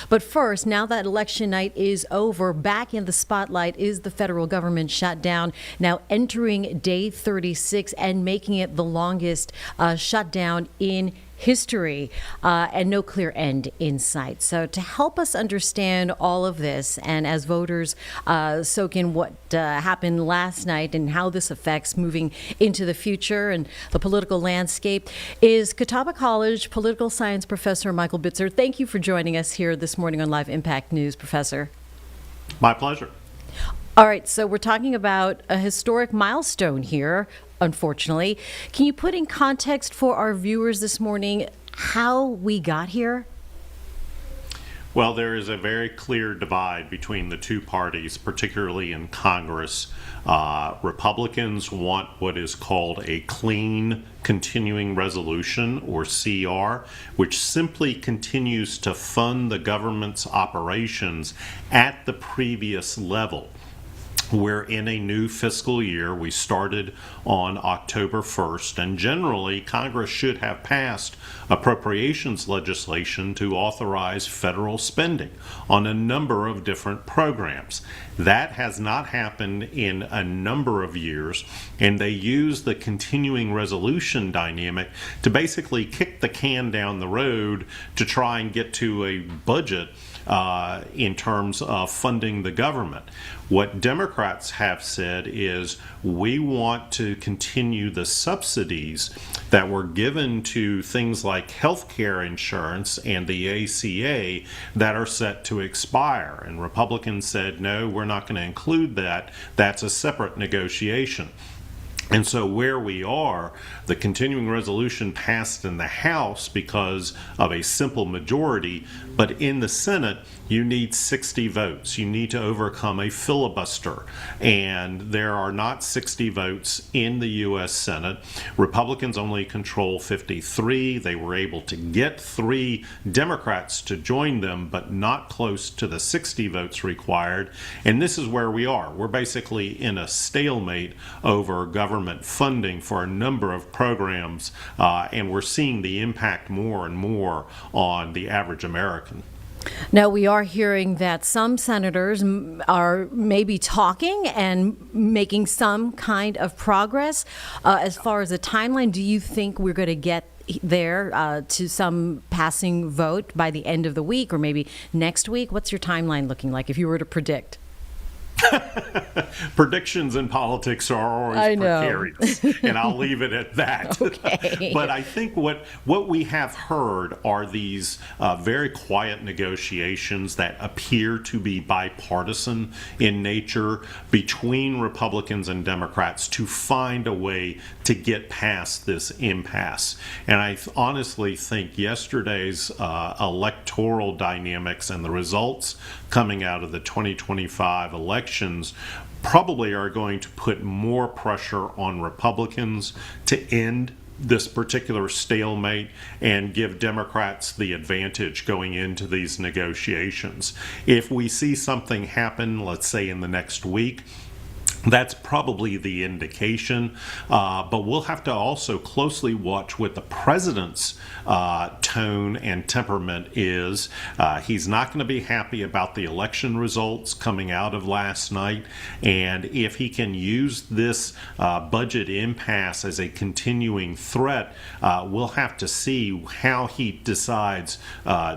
But first, now that election night is over, back in the spotlight is the federal government shutdown, now entering day 36 and making it the longest shutdown in history, and no clear end in sight. So to help us understand all of this, and as voters soak in what happened last night and how this affects moving into the future and the political landscape, is Catawba College political science professor Michael Bitzer. Thank you for joining us here this morning on Live Impact News, Professor. My pleasure. All right, so we're talking about a historic milestone here, unfortunately. Can you put in context for our viewers this morning how we got here? Well, there is a very clear divide between the two parties, particularly in Congress. Republicans want what is called a clean continuing resolution, or CR, which simply continues to fund the government's operations at the previous level. We're in a new fiscal year. We started on October 1st, and generally, Congress should have passed appropriations legislation to authorize federal spending on a number of different programs. That has not happened in a number of years, and they use the continuing resolution dynamic to basically kick the can down the road to try and get to a budget in terms of funding the government. What Democrats have said is we want to continue the subsidies that were given to things like health care insurance and the ACA that are set to expire. And Republicans said, no, we're not going to include that. That's a separate negotiation. And so where we are, the continuing resolution passed in the House because of a simple majority, but in the Senate, you need 60 votes. You need to overcome a filibuster, and there are not 60 votes in the U.S. Senate. Republicans only control 53. They were able to get 3 Democrats to join them, but not close to the 60 votes required. And this is where we are. We're basically in a stalemate over government funding for a number of programs, and we're seeing the impact more and more on the average American. Now, we are hearing that some senators are maybe talking and making some kind of progress. As far as a timeline, do you think we're going to get there to some passing vote by the end of the week or maybe next week? What's your timeline looking like if you were to predict? Predictions in politics are always precarious, and I'll leave it at that. Okay. But I think what we have heard are these very quiet negotiations that appear to be bipartisan in nature between Republicans and Democrats to find a way to get past this impasse. And I honestly think yesterday's electoral dynamics and the results coming out of the 2025 elections probably are going to put more pressure on Republicans to end this particular stalemate and give Democrats the advantage going into these negotiations. If we see something happen, let's say in the next week, that's probably the indication, but we'll have to also closely watch what the president's tone and temperament is. He's not going to be happy about the election results coming out of last night, and if he can use this budget impasse as a continuing threat, we'll have to see how he decides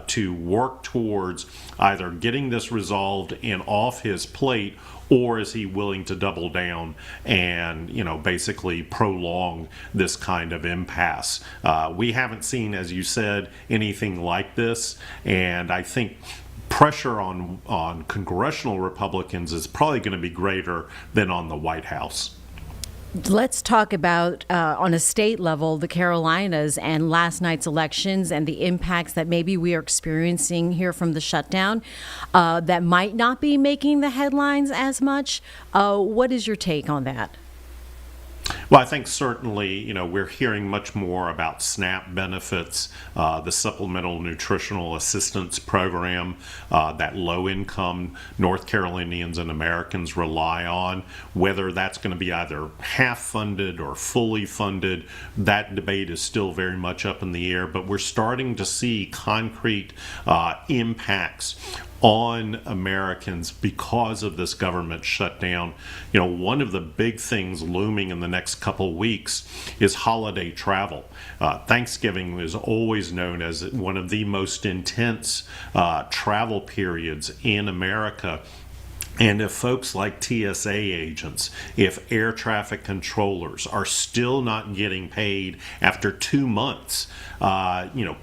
to work towards either getting this resolved and off his plate, or is he willing to double down and, basically prolong this kind of impasse? We haven't seen, as you said, anything like this, and I think pressure on congressional Republicans is probably going to be greater than on the White House. Let's talk about, on a state level, the Carolinas and last night's elections and the impacts that maybe we are experiencing here from the shutdown that might not be making the headlines as much. What is your take on that? Well, I think certainly, we're hearing much more about SNAP benefits, the Supplemental Nutritional Assistance Program that low-income North Carolinians and Americans rely on. Whether that's going to be either half-funded or fully funded, that debate is still very much up in the air, but we're starting to see concrete impacts on Americans because of this government shutdown. One of the big things looming in the next couple weeks is holiday travel. Thanksgiving is always known as one of the most intense travel periods in America. And if folks like TSA agents, if air traffic controllers are still not getting paid after 2 months,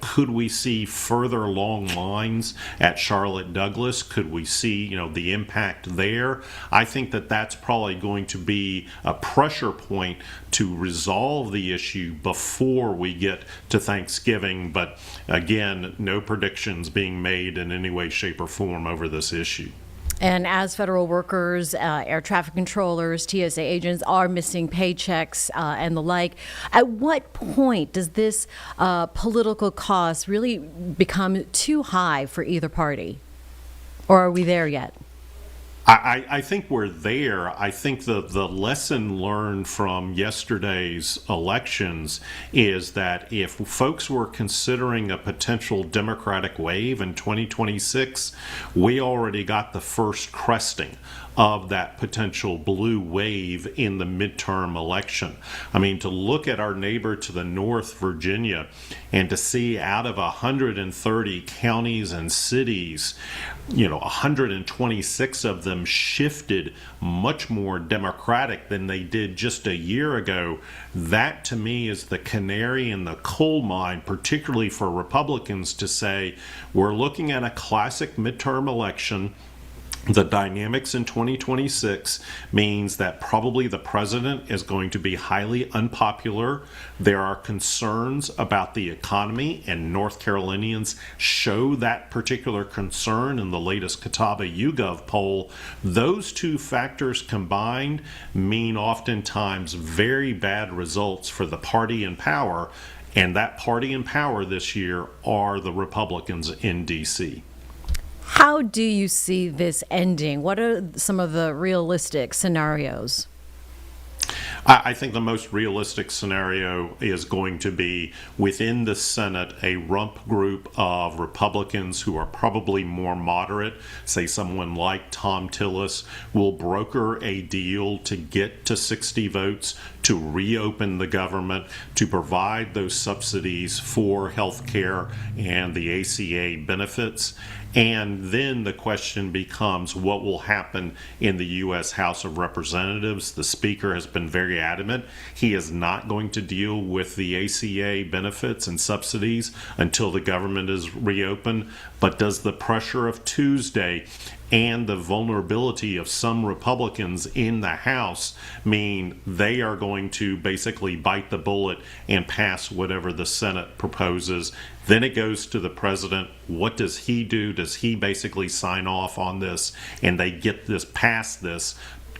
could we see further long lines at Charlotte Douglas? Could we see, the impact there? I think that that's probably going to be a pressure point to resolve the issue before we get to Thanksgiving. But again, no predictions being made in any way, shape, or form over this issue. And as federal workers, air traffic controllers, TSA agents are missing paychecks and the like, at what point does this political cost really become too high for either party? Or are we there yet? I think we're there. I think the lesson learned from yesterday's elections is that if folks were considering a potential Democratic wave in 2026, we already got the first cresting of that potential blue wave in the midterm election. I mean, to look at our neighbor to the north, Virginia, and to see out of 130 counties and cities, 126 of them shifted much more Democratic than they did just a year ago. That to me is the canary in the coal mine, particularly for Republicans, to say, we're looking at a classic midterm election. The dynamics in 2026 means that probably the president is going to be highly unpopular. There are concerns about the economy, and North Carolinians show that particular concern in the latest Catawba YouGov poll. Those two factors combined mean oftentimes very bad results for the party in power, and that party in power this year are the Republicans in D.C. How do you see this ending? What are some of the realistic scenarios? I think the most realistic scenario is going to be within the Senate, a rump group of Republicans who are probably more moderate, say someone like Tom Tillis, will broker a deal to get to 60 votes to reopen the government, to provide those subsidies for health care and the ACA benefits. And then the question becomes what will happen in the U.S. House of Representatives. The Speaker has been very adamant. He is not going to deal with the ACA benefits and subsidies until the government is reopened. But does the pressure of Tuesday and the vulnerability of some Republicans in the House mean they are going to basically bite the bullet and pass whatever the Senate proposes? Then it goes to the president. What does he do? Does he basically sign off on this and they get this past this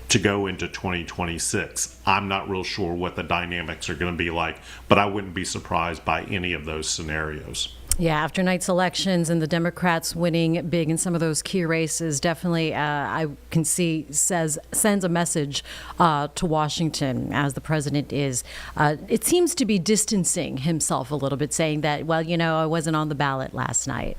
to go into 2026? I'm not real sure what the dynamics are going to be like, but I wouldn't be surprised by any of those scenarios. Yeah, after night's elections and the Democrats winning big in some of those key races, definitely I can see sends a message to Washington, as the president is. It seems to be distancing himself a little bit, saying that, well, I wasn't on the ballot last night.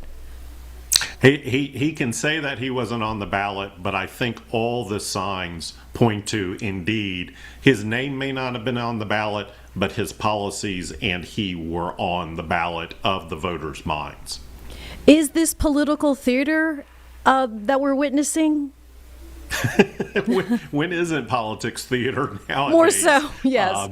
He can say that he wasn't on the ballot, but I think all the signs point to, indeed, his name may not have been on the ballot, but his policies and he were on the ballot of the voters' minds. Is this political theater that we're witnessing? When isn't politics theater nowadays? More so, yes.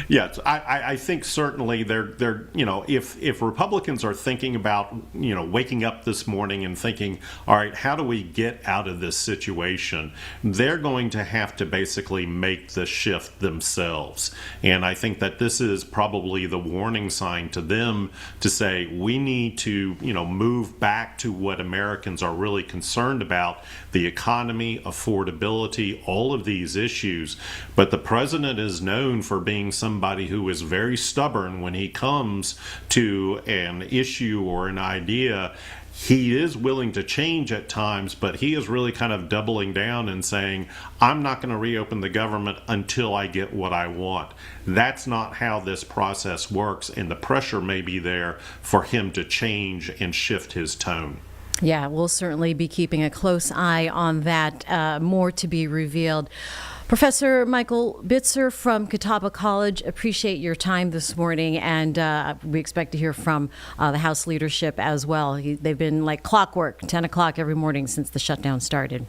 Yes, I think certainly they're if Republicans are thinking about waking up this morning and thinking, all right, how do we get out of this situation, they're going to have to basically make the shift themselves. And I think that this is probably the warning sign to them to say we need to move back to what Americans are really concerned about: the economy, affordability, all of these issues. But the president is known for being somebody who is very stubborn when he comes to an issue or an idea. He is willing to change at times, but he is really kind of doubling down and saying, I'm not going to reopen the government until I get what I want. That's not how this process works, and the pressure may be there for him to change and shift his tone. Yeah, we'll certainly be keeping a close eye on that. More to be revealed. Professor Michael Bitzer from Catawba College, appreciate your time this morning, and we expect to hear from the House leadership as well. They've been like clockwork, 10 o'clock every morning since the shutdown started.